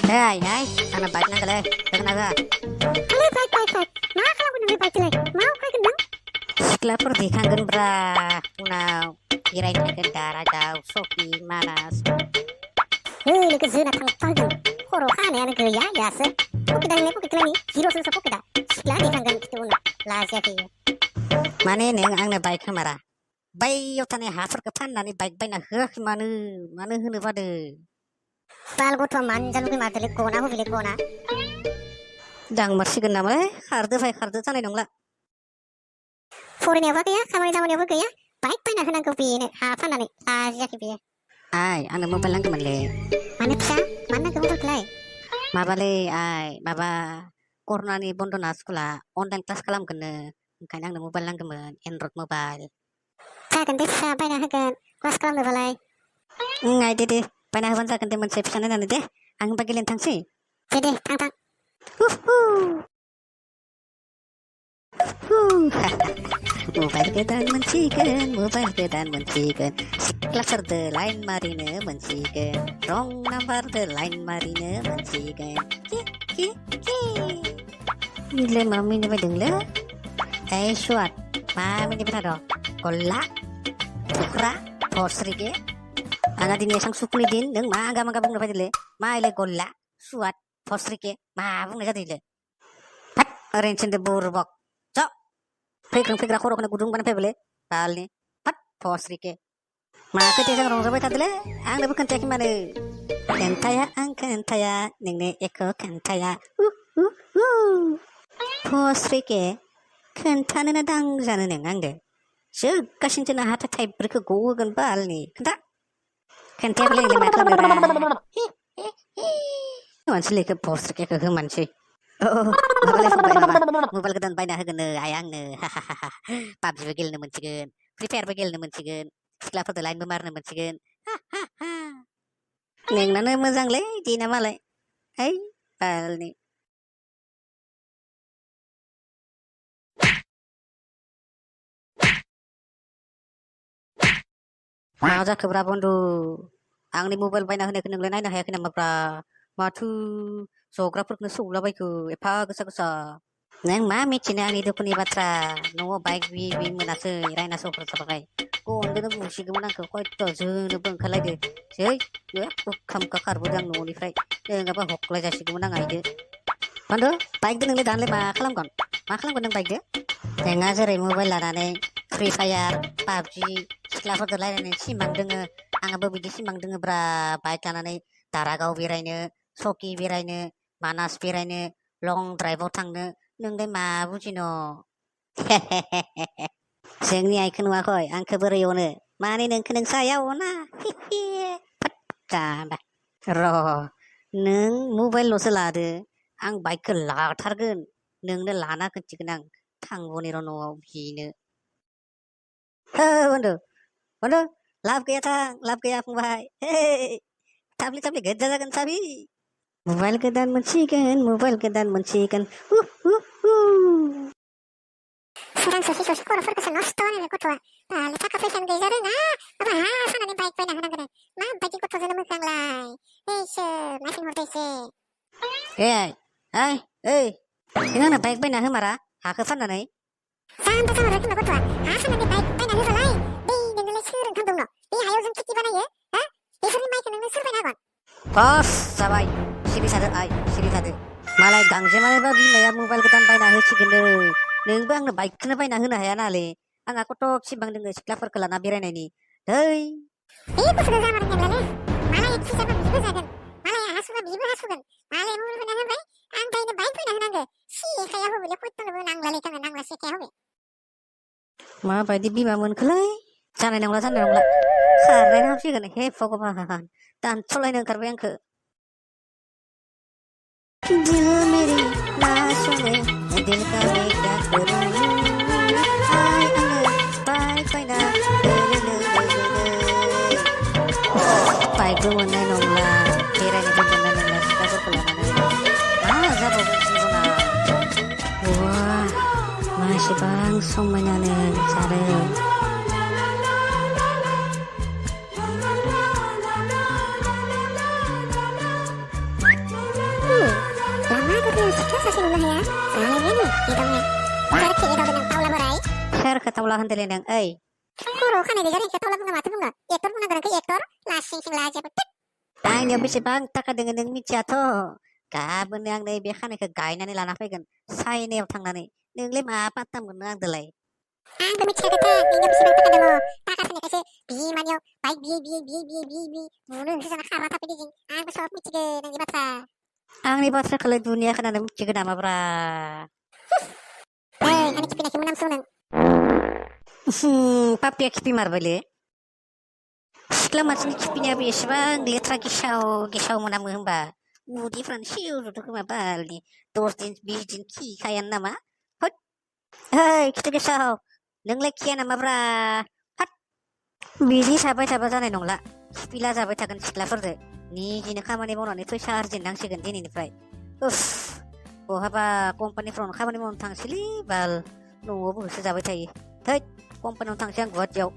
Hei, anak baik nang kale, kenal ga? Baik. Nah, kalau aku nunggu baik lagi, mau kau gendang? Setelah pergi kangen bra, una kirain kangen darah jauh, sopi manas. Ini kezuna tang pagen, horokan ya negeri ya se. Pokeda ini pokeda ni, hero susah pokeda. Setelah di kangen kita una, lazia ki. Mana neng angna baik kamera? Baik yotane hafar kepan nani baik na mana hunu pada. Bal gotwa manjan ugi matalik kona hu bilik kona. Dang marsigan namanya, kardu tanai nongla. Foreign apa kaya, kamari zaman apa kaya? Baik na henang kopi ini, apa nani, lazia ki biye. Ay, anda mau pelang kemana? Mana bisa, mana kamu berkelai? Mabale, ay, baba, corona ni bondo na sekolah, online kelas kalam kena, kanyang anda mau pelang kemana? Android mobile. Saya bisa, baik na hengan, kelas kalam berkelai. Ngay dede, panah wansa kan teman saya pesanan nanti deh, ang bagilin tangsi. Jadi, tang. Mobile kedan mencikan, klaser de lain marine mencikan, wrong number de lain marine mencikan. Ki. Nile mami ni bedengla, suat, mami ni berado, kolak, tukra, posri ke. Anak ini sang sukuni din, neng mangga bung dapat dile, maile kolak, suat, posri ke, bung dapat dile. Pat, arrange de burbok. Fikra koro kena gudung mana pebele, kali pat posri ke. Maka tiada orang sampai tadi le, ang dapat kentek mana? Kentaya, nengne eko kentaya. Posri ke, kentana na dang jana neng ang de. Kasin cina hata type berke go gan bal ni, kenta. Kentek le maka mera. Mansli ke posri ke mansi. Oh, mobile kedan baik dah kena ayang ne, PUBG begil ne mencigen, Free Fire begil ne mencigen, setelah foto lain memar ne mencigen, neng nana mezang le, di nama le, hey, pal ni. Mau jak keberapa tu, ang ni mobile baik dah kena le, naik dah kena mabra, matu. Sogra perkena sula baik ke, apa gesa. Neng mami cina ani itu punya batra, no baik bi menase, irai naso persabagai. Ko ande no musi ke menang ke, kau itu je, no bengkalai de, je, kam kakar budang no ni frai, ngapa hoklai jasi ke menang aja. Pando, baik de neng le dan le makalam kon neng baik de. Tengah sere mobile larane, Free Fire, PUBG, setelah foto lain ni simang denga, angapa biji simang denga bra baik larane, daragau birainya, soki birainya. Manas birainya long drive tangnya neng deh ma bujino. Sengni icon wakoy angke berione mani neng keneng saya ona. Patah roh neng mobile lo selade ang bike ke la targen neng de lana kecikenang tanggoni rono bine. Bondo lap kaya pungbai. Tabli geda kan sabi. Mobile kedan mencikan. Serang sosi koro perkesan nosto ni kotwa. Lepas kafe san gejare na, apa sana ni baik na henang kene. Ma baik kotwa sana mukang lai. Masih ngerti se. Ingat na baik na hemara, hake fan na nai. Sampai sama lagi kotwa. Sana ni baik na hemara lai. Nengale surang kandung no. Hayo jeng kiti bana ye. Isuri mai kenang surang agon. Kos sabai. Siri sade. Malai gangje malai babi maya mobile kedan baik na heci gende. Neng bang na baik kena baik na hena ya nale. Ang aku tok si bang dengan sekolah perkelana birai ni. Hei. Ibu sudah zaman yang lalu. Malai itu sama bibu saden. Malai hasugan. Malai mulu benang baik. Angkai ni baik benang nangge. Si kaya hu boleh putus benang lali kan nang lasi kaya hu. Ma baik di bima mun kelai. Sana nang la. Sarai na sih kan he fokopahan. Dan solai nang karbayang ke. दिल मेरी ना सुने दिल का मैं क्या करूं hi bye ना बाय को mana nongla kira ni benar nongla kita berkelana zabo sibuna wah masih bang somanya nih sare माथो ससे नुनो हाया जालायबायानो एदावनो सोरखौ एदावदों नों टावला बोराय सोरखौ टावला होनदोंलै नों ओइ खर' खानाय गैया इखौ टावला बुङो माथो बुङो एक्टर बुंनांगोन इखौ एक्टर लासिं सिं लाजेबो आंनियाव बेसेबां थाखा दोङो नों मिथियाथ' गाबोननो आं नैबे खानायखौ गायनानै लाना फैगोन चाइनायाव थांनानै नोंलाय मा पात्ता मोननो आंदोलाय आंबो मिथिया खोथा नोंनियाव बेसेबां थाखा दङ थाखा थानायखायसो बिमानियाव बाइक बियै बुनो होसो जाना खारना थाफैदों जों आंबो सब मिथिगो नोंनि बाथ्रा आंनि बाथ्राखौलाय दुनिया खोनानो मिथिगो नामाब्रा ओइ आंनि खिपिनायखौ मोनामसो नों पापिया खिपि मारबायलै सिख्ला मानसिनि खिपिनायाबो एसेबां लेथ्रा गेसाव मोनामो होनबा उदैफ्रानो सेवजोबदों खोमा बालनि 10 दिन 20 दिन खिखायानो नामा होद ओइ खिथु गेसाव नोंलाय खिया नामाब्रा हाद बिदि थाबाय थाबा जानाय नंला खिपिला जाबाय थागोन सिख्लाफोरजों निजिनो खामानि मावनानै फैसा आरजिनांसिगोन दिनैनिफ्राय उफ बहाबा कम्पानिफ्रावनो खामानि मावनो थांसैलै बाल न'आवबो होसो जाबाय थायो थैद कम्पानियावनो थांसै आं गुवाहाटियाव